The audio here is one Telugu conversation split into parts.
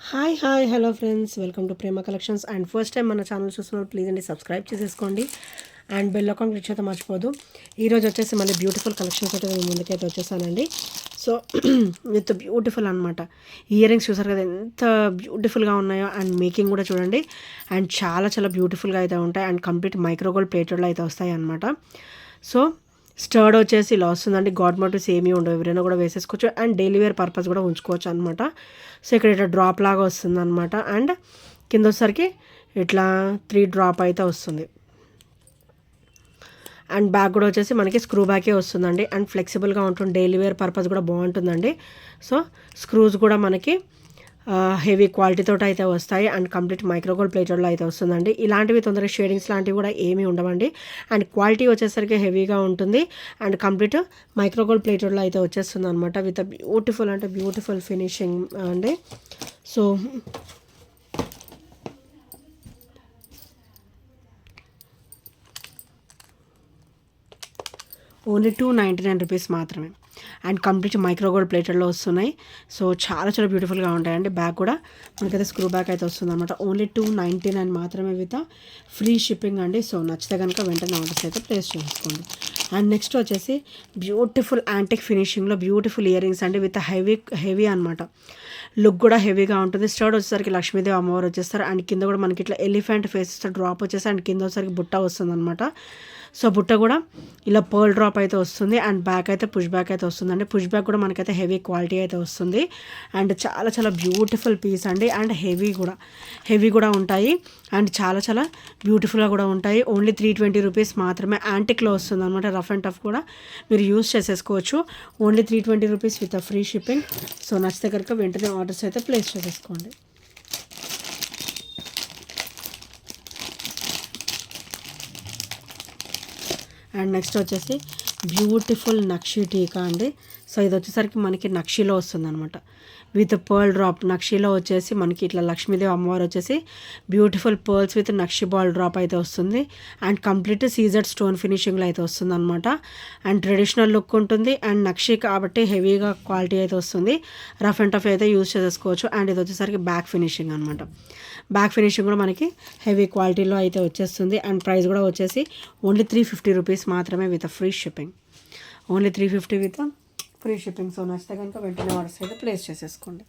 Hi hello friends, welcome to Prema collections. And first time మన ఛానల్ చూస్తున్నారు ప్లీజ్ అండి సబ్స్క్రైబ్ చేసేసుకోండి అండ్ బెల్ ఐకాన్ క్లిక్ చేస్తే మర్చిపోదు. ఈరోజు వచ్చేసి మళ్ళీ బ్యూటిఫుల్ కలెక్షన్స్ అయితే నేను ముందుకైతే వచ్చేసానండి. సో విత్ బ్యూటిఫుల్ అనమాట. ఇయర్ రింగ్స్ చూసారు కదా ఎంత బ్యూటిఫుల్గా ఉన్నాయో, అండ్ మేకింగ్ కూడా చూడండి. అండ్ చాలా బ్యూటిఫుల్గా అయితే ఉంటాయి. అండ్ కంప్లీట్ మైక్రోగోల్డ్ ప్లేటెడ్లో అయితే వస్తాయి అనమాట. సో స్టర్డ్ వచ్చేసి ఇలా వస్తుందండి. గాడ్ మోటివ్స్ ఏమీ ఉండవు, ఎవరైనా కూడా వేసేసుకోవచ్చు. అండ్ డైలీ వేర్ పర్పస్ కూడా ఉంచుకోవచ్చు అనమాట. సో ఇక్కడ ఇట్లా డ్రాప్ లాగా వస్తుంది అనమాట. అండ్ కింద వచ్చేసరికి ఇట్లా 3 డ్రాప్ అయితే వస్తుంది. అండ్ బ్యాక్ కూడా వచ్చేసి మనకి స్క్రూ బ్యాకే వస్తుందండి. అండ్ ఫ్లెక్సిబుల్గా ఉంటుంది, డైలీ వేర్ పర్పస్ కూడా బాగుంటుందండి. సో స్క్రూస్ కూడా మనకి హెవీ క్వాలిటీతో అయితే వస్తాయి. అండ్ కంప్లీట్ మైక్రోగోల్డ్ ప్లేటెడ్లో అయితే వస్తుందండి. ఇలాంటివి తొందరగా షేడింగ్స్ లాంటివి కూడా ఏమీ ఉండవండి. అండ్ క్వాలిటీ వచ్చేసరికి హెవీగా ఉంటుంది. అండ్ కంప్లీట్ మైక్రోగోల్డ్ ప్లేటెడ్లో అయితే వచ్చేస్తుంది అనమాట. విత్ బ్యూటిఫుల్ అంటే బ్యూటిఫుల్ ఫినిషింగ్ అండి. సో ఓన్లీ 299 రూపీస్ మాత్రమే. అండ్ కంప్లీట్ మైక్రోగోల్డ్ ప్లేటెడ్లో వస్తున్నాయి. సో చాలా బ్యూటిఫుల్గా ఉంటాయండి. బ్యాగ్ కూడా మనకైతే స్క్రూ బ్యాగ్ అయితే వస్తుంది అనమాట. ఓన్లీ 299 మాత్రమే విత్ ఫ్రీ షిప్పింగ్ అండి. సో నచ్చితే కనుక వెంటనే ఆర్డర్స్ అయితే ప్లేస్ చేసుకోండి. అండ్ నెక్స్ట్ వచ్చేసి బ్యూటిఫుల్ యాంటిక్ ఫినిషింగ్లో బ్యూటిఫుల్ ఇయర్ రింగ్స్ అండి. విత్ హెవీ అనమాట. లుక్ కూడా హెవీగా ఉంటుంది. స్టర్డ్ వచ్చేసరికి లక్ష్మీదేవి అమ్మవారు వచ్చేస్తారు. అండ్ కింద కూడా మనకి ఇట్లా ఎలిఫెంట్ ఫేస్ డ్రాప్ వచ్చేసి అండ్ కింద వచ్చేసరికి బుట్ట వస్తుంది అనమాట. సో బుట్ట కూడా ఇలా పర్ల్ డ్రాప్ అయితే వస్తుంది. అండ్ బ్యాక్ అయితే పుష్ బ్యాక్ అయితే వస్తుందండి. పుష్ బ్యాక్ కూడా మనకైతే హెవీ క్వాలిటీ అయితే వస్తుంది. అండ్ చాలా బ్యూటిఫుల్ పీస్ అండి. అండ్ హెవీ కూడా ఉంటాయి. అండ్ చాలా బ్యూటిఫుల్గా కూడా ఉంటాయి. ఓన్లీ 320 రూపీస్ మాత్రమే. యాంటిక్లో వస్తుంది అనమాట. రఫ్ అండ్ టఫ్ కూడా మీరు యూస్ చేసేసుకోవచ్చు. Only 320 rupees with free shipping. So నచ్చితే కనుక వెంటనే ఆర్డర్స్ అయితే ప్లేస్ చేసేసుకోండి. అండ్ నెక్స్ట్ వచ్చేసి బ్యూటిఫుల్ నక్షి టీకా అండి. సో ఇది వచ్చేసరికి మనకి నక్షిలో వస్తుంది అనమాట. With pearl drop. నక్షిలో వచ్చేసి మనకి ఇట్లా లక్ష్మీదేవి అమ్మవారు వచ్చేసి beautiful pearls with nakshi ball drop అయితే వస్తుంది. అండ్ కంప్లీట్ సీజెడ్ స్టోన్ ఫినిషింగ్లో అయితే వస్తుంది అనమాట. అండ్ ట్రెడిషనల్ లుక్ ఉంటుంది. అండ్ నక్షి కాబట్టి హెవీగా క్వాలిటీ అయితే వస్తుంది. రఫ్ అండ్ టఫ్ అయితే యూజ్ చేసేసుకోవచ్చు. అండ్ ఇది వచ్చేసరికి బ్యాక్ ఫినిషింగ్ అనమాట. బ్యాక్ ఫినిషింగ్ కూడా మనకి హెవీ క్వాలిటీలో అయితే వచ్చేస్తుంది. అండ్ ప్రైస్ కూడా వచ్చేసి ఓన్లీ 350 రూపీస్ మాత్రమే with free shipping. Only 350 with free shipping. So నచ్చితే కనుక వెంటనే ఆర్డర్స్ అయితే ప్లేస్ చేసేసుకోండి.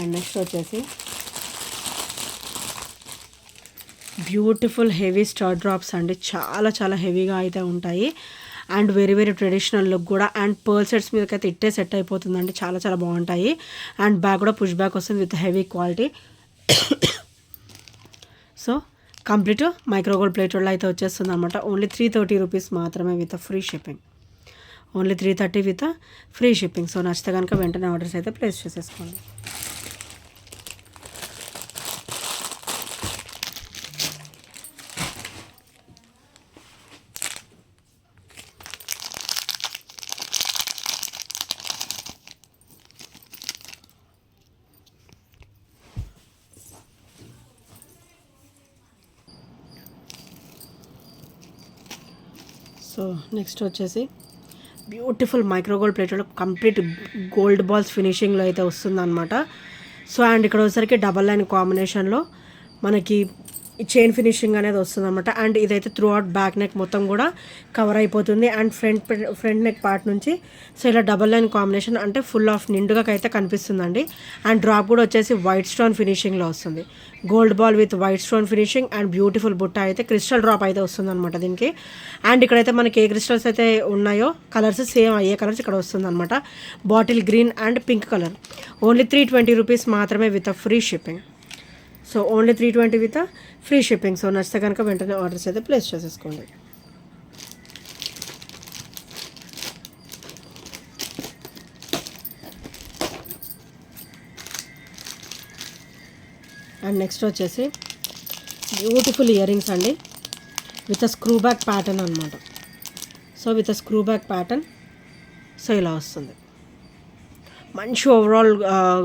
అండ్ నెక్స్ట్ వచ్చేసి బ్యూటిఫుల్ హెవీ స్టార్ డ్రాప్స్ అండి. చాలా హెవీగా అయితే ఉంటాయి. అండ్ వెరీ ట్రెడిషనల్ లుక్ కూడా. అండ్ పర్ల్ సెట్స్ మీదకైతే ఇట్టే సెట్ అయిపోతుందండి. చాలా బాగుంటాయి. అండ్ బ్యాక్ కూడా పుష్ బ్యాక్ వస్తుంది with heavy quality. So complete micro gold ప్లేటెడ్లో అయితే వచ్చేస్తుంది అనమాట. ఓన్లీ 330 రూపీస్ మాత్రమే with free shipping. Only 330 with free shipping. So నచ్చితే కనుక వెంటనే ఆర్డర్స్ అయితే ప్లేస్ చేసేసుకోండి. సో నెక్స్ట్ వచ్చేసి beautiful micro gold plated complete gold balls ఫినిషింగ్లో అయితే వస్తుందన్నమాట. సో అండ్ ఇక్కడ వచ్చేసరికి డబల్ లైన్ కాంబినేషన్లో మనకి ఈ చైన్ ఫినిషింగ్ అనేది వస్తుంది అనమాట. అండ్ ఇదైతే త్రూ అవుట్ బ్యాక్ నెక్ మొత్తం కూడా కవర్ అయిపోతుంది. అండ్ ఫ్రంట్ నెక్ పార్ట్ నుంచి సో ఇలా డబల్ లైన్ కాంబినేషన్ అంటే ఫుల్ ఆఫ్ నిండుగా అయితే కనిపిస్తుందండి. అండ్ డ్రాప్ కూడా వచ్చేసి వైట్ స్టోన్ ఫినిషింగ్లో వస్తుంది. Gold ball with white stone finishing and beautiful బుట్ట అయితే క్రిస్టల్ డ్రాప్ అయితే వస్తుంది అనమాట దీనికి. అండ్ ఇక్కడైతే మనకి ఏ క్రిస్టల్స్ అయితే ఉన్నాయో కలర్స్ సేమ్ అయ్యే కలర్స్ ఇక్కడ వస్తుంది అనమాట. Bottle green and pink colour. Only 320 rupees మాత్రమే with free shipping. So only 320 with free shipping. So నచ్చితే కనుక వెంటనే ఆర్డర్స్ అయితే ప్లేస్ చేసేసుకోండి. అండ్ నెక్స్ట్ వచ్చేసి బ్యూటిఫుల్ ఇయర్ రింగ్స్ అండి విత్ స్క్రూ బ్యాక్ ప్యాటర్న్ అనమాట. So with screw back pattern. So ఇలా వస్తుంది. మంచి ఓవరాల్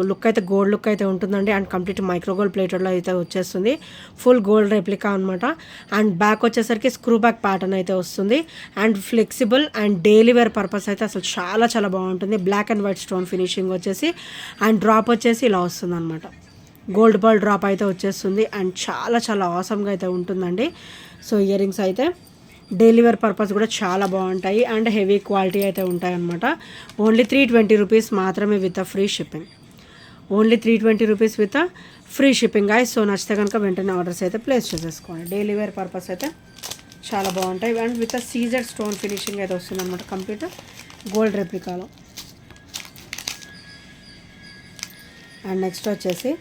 లుక్ అయితే గోల్డ్ లుక్ అయితే ఉంటుందండి. అండ్ కంప్లీట్ మైక్రో గోల్డ్ ప్లేటెడ్లో అయితే వచ్చేస్తుంది. ఫుల్ గోల్డ్ రెప్లికా అనమాట. అండ్ బ్యాక్ వచ్చేసరికి స్క్రూ బ్యాక్ ప్యాటర్న్ అయితే వస్తుంది. And flexible and daily wear purpose అయితే అసలు చాలా చాలా బాగుంటుంది. Black and white stone finishing వచ్చేసి అండ్ డ్రాప్ వచ్చేసి ఇలా వస్తుంది అనమాట. గోల్డ్ బాల్ డ్రాప్ అయితే వచ్చేస్తుంది. అండ్ చాలా చాలా ఆసమ్గా అయితే ఉంటుందండి. సో ఇయర్ రింగ్స్ అయితే డైలీ వేర్ పర్పస్ కూడా చాలా బాగుంటాయి అండ్ హెవీ క్వాలిటీ అయితే ఉంటాయి అనమాట. ఓన్లీ 320 రూపీస్ మాత్రమే with free shipping. Only 320 rupees with free shipping guys. So నచ్చితే కనుక వెంటనే ఆర్డర్స్ అయితే ప్లేస్ చేసేసుకోండి. డైలీ వేర్ పర్పస్ అయితే చాలా బాగుంటాయి and with CZ stone finishing అయితే వస్తుంది అనమాట. కంప్లీట్ గోల్డ్ రెప్లికాలో. అండ్ నెక్స్ట్ వచ్చేసి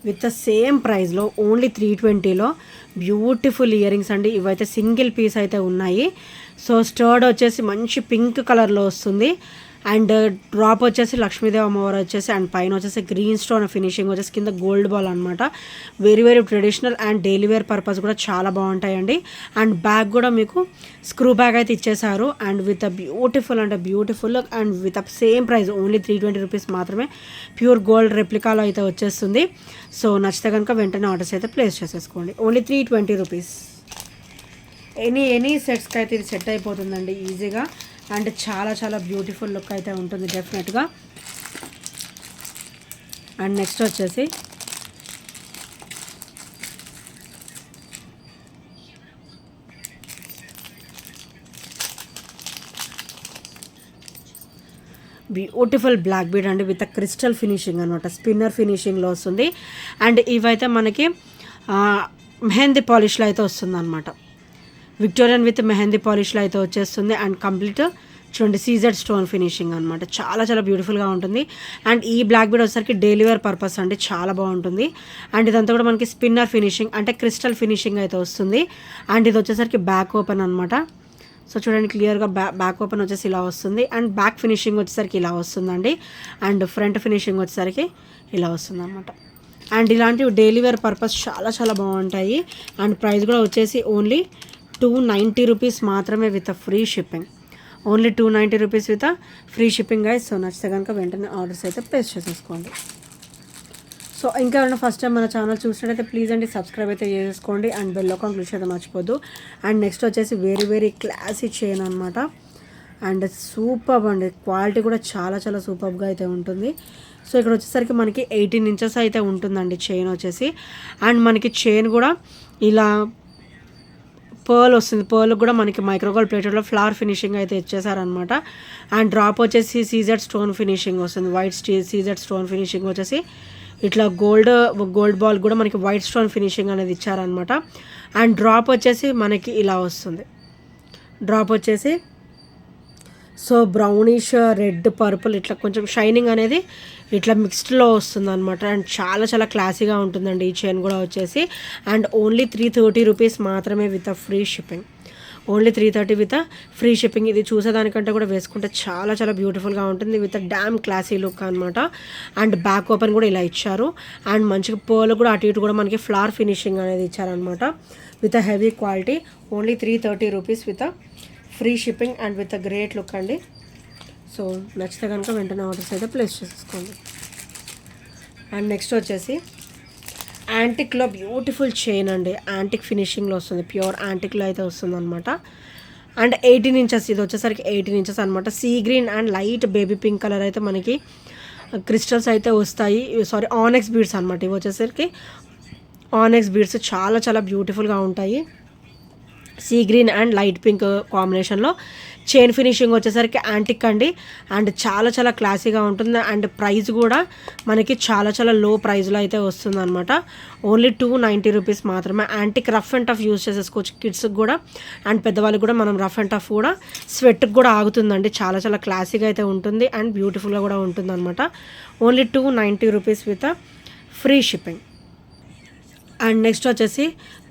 విత్ ద సేమ్ ప్రైస్లో ఓన్లీ 320లో బ్యూటిఫుల్ ఇయర్ రింగ్స్ అండి. ఇవైతే సింగిల్ పీస్ అయితే ఉన్నాయి. సో స్టర్డ్ వచ్చేసి మంచి పింక్ కలర్లో వస్తుంది అండ్ డ్రాప్ వచ్చేసి లక్ష్మీదేవి అమ్మవారు వచ్చేసి అండ్ పైన వచ్చేసి గ్రీన్ స్టోన్ ఫినిషింగ్ వచ్చేసి కింద గోల్డ్ బాల్ అనమాట. Very very traditional and daily wear purpose కూడా చాలా బాగుంటాయండి. అండ్ బ్యాగ్ కూడా మీకు స్క్రూ బ్యాగ్ అయితే ఇచ్చేసారు అండ్ విత్ బ్యూటిఫుల్ అంటే beautiful and with same price only 320 rupees మాత్రమే ప్యూర్ గోల్డ్ రెప్లికాలో అయితే వచ్చేస్తుంది. సో నచ్చితే కనుక వెంటనే ఆర్డర్స్ అయితే ప్లేస్ చేసేసుకోండి. Only 320 rupees. ఎనీ సెట్స్కి అయితే ఇది సెట్ అయిపోతుందండి ఈజీగా అండ్ చాలా చాలా బ్యూటిఫుల్ లుక్ అయితే ఉంటుంది డెఫినెట్గా. అండ్ నెక్స్ట్ వచ్చేసి బ్యూటిఫుల్ బ్లాక్ బీడ్ అండి విత్ క్రిస్టల్ ఫినిషింగ్ అనమాట. స్పిన్నర్ ఫినిషింగ్లో వస్తుంది అండ్ ఇవైతే మనకి మెహందీ పాలిష్లో అయితే వస్తుంది అనమాట. విక్టోరియన్ విత్ మెహందీ పాలిష్లో అయితే వచ్చేస్తుంది అండ్ కంప్లీట్ చూడండి సీజెడ్ స్టోన్ ఫినిషింగ్ అనమాట. చాలా చాలా బ్యూటిఫుల్గా ఉంటుంది అండ్ ఈ బ్లాక్ బీడ్ వచ్చేసరికి డైలీ వేర్ పర్పస్ అండి చాలా బాగుంటుంది. అండ్ ఇదంతా కూడా మనకి స్పిన్నర్ ఫినిషింగ్ అంటే క్రిస్టల్ ఫినిషింగ్ అయితే వస్తుంది అండ్ ఇది వచ్చేసరికి బ్యాక్ ఓపెన్ అనమాట. సో చూడండి క్లియర్గా బ్యాక్ ఓపెన్ వచ్చేసి ఇలా వస్తుంది అండ్ బ్యాక్ ఫినిషింగ్ వచ్చేసరికి ఇలా వస్తుందండి అండ్ ఫ్రంట్ ఫినిషింగ్ వచ్చేసరికి ఇలా వస్తుంది అనమాట. అండ్ ఇలాంటివి డైలీ వేర్ పర్పస్ చాలా చాలా బాగుంటాయి అండ్ ప్రైస్ కూడా వచ్చేసి ఓన్లీ 290 రూపీస్ మాత్రమే with free shipping. Only 290 rupees with free shipping guys. So నచ్చితే కనుక వెంటనే ఆర్డర్స్ అయితే ప్లేస్ చేసేసుకోండి. సో ఇంకా ఎవరైనా ఫస్ట్ టైం మన ఛానల్ చూసినట్టయితే ప్లీజ్ అండి సబ్స్క్రైబ్ అయితే చేసుకోండి అండ్ బెల్ ఐకాన్ క్లిక్ అయితే మర్చిపోద్దు. అండ్ నెక్స్ట్ వచ్చేసి వెరీ వెరీ క్లాసీ చైన్ అనమాట అండ్ సూపర్ అండి. క్వాలిటీ కూడా చాలా చాలా సూపర్గా అయితే ఉంటుంది. సో ఇక్కడ వచ్చేసరికి మనకి 18 ఇంచెస్ అయితే ఉంటుందండి చైన్ వచ్చేసి అండ్ మనకి చైన్ కూడా ఇలా పర్ల్ వస్తుంది. పర్ల్ కూడా మనకి మైక్రోగోల్డ్ ప్లేటెడ్లో ఫ్లవర్ ఫినిషింగ్ అయితే ఇచ్చేసారనమాట అండ్ డ్రాప్ వచ్చేసి సీజెడ్ స్టోన్ ఫినిషింగ్ వస్తుంది. వైట్ సీజెడ్ స్టోన్ ఫినిషింగ్ వచ్చేసి ఇట్లా గోల్డ్ బాల్ కూడా మనకి వైట్ స్టోన్ ఫినిషింగ్ అనేది ఇచ్చారనమాట అండ్ డ్రాప్ వచ్చేసి మనకి ఇలా వస్తుంది. డ్రాప్ వచ్చేసి సో బ్రౌనిష్ రెడ్ పర్పుల్ ఇట్లా కొంచెం షైనింగ్ అనేది ఇట్లా మిక్స్డ్లో వస్తుంది అనమాట అండ్ చాలా చాలా క్లాసీగా ఉంటుందండి ఈ చైన్ కూడా వచ్చేసి అండ్ ఓన్లీ 330 రూపీస్ మాత్రమే with free shipping. Only 330 with free shipping. ఇది చూసేదానికంటే కూడా వేసుకుంటే చాలా చాలా బ్యూటిఫుల్గా ఉంటుంది విత్ డ్యామ్ క్లాసీ లుక్ అనమాట అండ్ బ్యాక్ ఓపెన్ కూడా ఇలా ఇచ్చారు అండ్ మంచిగా పర్ల్ కూడా అటు ఇటు కూడా మనకి ఫ్లవర్ ఫినిషింగ్ అనేది ఇచ్చారనమాట with heavy quality. Only 330 rupees with free shipping and with great look అండి. సో నచ్చితే కనుక వెంటనే ఆర్డర్స్ అయితే ప్లేస్ చేసేసుకోండి. అండ్ నెక్స్ట్ వచ్చేసి యాంటిక్లో బ్యూటిఫుల్ చైన్ అండి. యాంటిక్ ఫినిషింగ్లో వస్తుంది. ప్యూర్ యాంటిక్లో అయితే వస్తుంది అనమాట అండ్ 18 ఇంచెస్. ఇది వచ్చేసరికి 18 ఇంచెస్ అనమాట. Sea green and light baby pink colour అయితే మనకి క్రిస్టల్స్ అయితే వస్తాయి. సారీ ఆనెక్స్ బీడ్స్ అనమాట. ఇవి వచ్చేసరికి ఆనెక్స్ బీడ్స్ చాలా చాలా బ్యూటిఫుల్గా ఉంటాయి. Sea green and light pink కాంబినేషన్లో చైన్ ఫినిషింగ్ వచ్చేసరికి యాంటిక్ అండి అండ్ చాలా చాలా క్లాసీగా ఉంటుంది అండ్ ప్రైస్ కూడా మనకి చాలా చాలా లో ప్రైస్లో అయితే వస్తుంది అనమాట. ఓన్లీ 290 రూపీస్ మాత్రమే. Antique rough and tough use చేసేసుకోవచ్చు కిడ్స్కి కూడా అండ్ పెద్దవాళ్ళకి కూడా. మనం రఫ్ అండ్ టఫ్ కూడా స్వెట్కి కూడా ఆగుతుందండి. చాలా చాలా క్లాసీగా అయితే ఉంటుంది అండ్ బ్యూటిఫుల్గా కూడా ఉంటుంది అనమాట. Only 290 rupees with free shipping. And next వచ్చేసి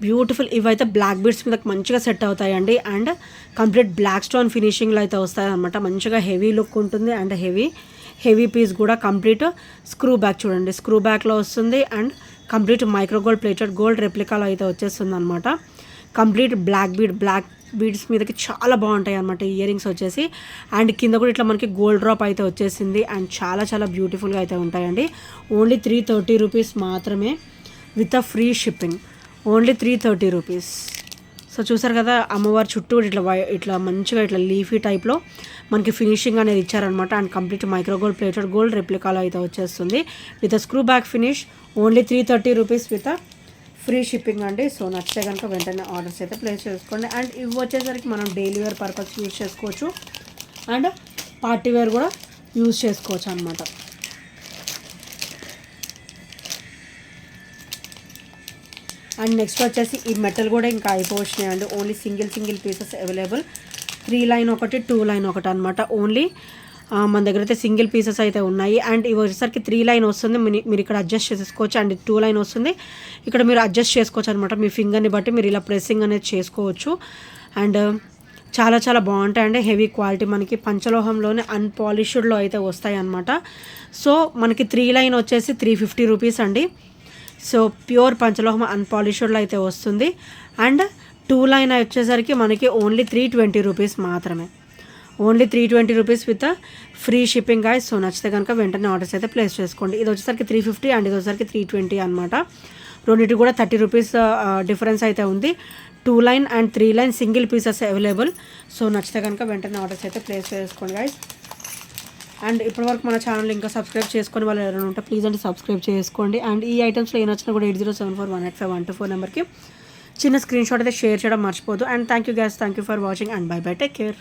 బ్యూటిఫుల్ ఇవైతే బ్లాక్ బీడ్స్ మీద మంచిగా సెట్ అవుతాయండి అండ్ కంప్లీట్ బ్లాక్ స్టోన్ ఫినిషింగ్లో అయితే వస్తాయి అనమాట. మంచిగా హెవీ లుక్ ఉంటుంది అండ్ హెవీ పీస్ కూడా కంప్లీట్ స్క్రూ బ్యాక్ చూడండి. స్క్రూ బ్యాక్లో వస్తుంది and complete micro gold plated gold రెప్లికాలో అయితే వచ్చేస్తుంది అనమాట. Complete black bead black beads మీదకి చాలా బాగుంటాయి అనమాట ఇయర్ రింగ్స్ వచ్చేసి. అండ్ కింద కూడా ఇట్లా మనకి గోల్డ్ డ్రాప్ అయితే వచ్చేసింది. అండ్ చాలా చాలా బ్యూటిఫుల్గా అయితే ఉంటాయండి. ఓన్లీ 330 రూపీస్ మాత్రమే with free shipping. Only 330 rupees. So చూసారు కదా, అమ్మవారి చుట్టూ ఇట్లా మంచిగా ఇట్లా లీఫీ టైప్లో మనకి ఫినిషింగ్ అనేది ఇచ్చారనమాట. And complete micro gold plated gold రెప్లికాలో అయితే వచ్చేస్తుంది with screw back finish. Only 330 rupees with free shipping అండి. సో నచ్చితే కనుక వెంటనే ఆర్డర్స్ అయితే ప్లేస్ చేసుకోండి. అండ్ ఇవి వచ్చేసరికి మనం డైలీ వేర్ పర్పస్ యూజ్ చేసుకోవచ్చు అండ్ పార్టీ వేర్ కూడా యూజ్ చేసుకోవచ్చు అనమాట. అండ్ నెక్స్ట్ వచ్చేసి ఈ మెటల్ కూడా ఇంకా అయిపోవచ్చినాయి అండి. Only single pieces available. 3 line ఒకటి, 2 లైన్ ఒకటి అనమాట. ఓన్లీ మన దగ్గర అయితే సింగిల్ పీసెస్ అయితే ఉన్నాయి. అండ్ ఇవి వచ్చేసరికి 3 లైన్ వస్తుంది, మీరు ఇక్కడ అడ్జస్ట్ చేసుకోవచ్చు. అండ్ 2 లైన్ వస్తుంది, ఇక్కడ మీరు అడ్జస్ట్ చేసుకోవచ్చు అనమాట. మీ ఫింగర్ని బట్టి మీరు ఇలా ప్రెస్సింగ్ అనేది చేసుకోవచ్చు. అండ్ చాలా చాలా బాగుంటాయండి. హెవీ క్వాలిటీ, మనకి పంచలోహంలోనే అన్పాలిష్డ్లో అయితే వస్తాయి అనమాట. సో మనకి 3 లైన్ వచ్చేసి 350 రూపీస్ అండి. సో ప్యూర్ పంచలోహం అన్పాలిష్డ్లో అయితే వస్తుంది. అండ్ 2 లైన్ వచ్చేసరికి మనకి ఓన్లీ 320 రూపీస్ మాత్రమే. Only 320 rupees with free shipping guys. So నచ్చితే కనుక వెంటనే ఆర్డర్స్ అయితే ప్లేస్ చేసుకోండి. ఇది వచ్చేసరికి 350 అండ్ ఇది వచ్చేసరికి 320 అనమాట. రెండింటి కూడా 30 రూపీస్ డిఫరెన్స్ అయితే ఉంది. 2 line and 3 line single pieces available. So నచ్చితే కనుక వెంటనే ఆర్డర్స్ అయితే ప్లేస్ చేసుకోండి గాయ్స్. అండ్ ఇప్పటివరకు మన ఛానల్ ఇంకా సబ్స్క్రైబ్ చేసుకొని వాళ్ళు ఎవరైనా ఉంటే ప్లీజ్ అండి సబ్స్క్రైబ్ చేసుకోండి. అండ్ ఈ ఐటమ్స్లో ఏ నచ్చినా కూడా 8074185124 నెంబర్కి చిన్న స్క్రీన్ షాట్ అయితే షేర్ చేయడం మర్చిపోదు. And thank you guys, thank you for watching and bye bye, take care.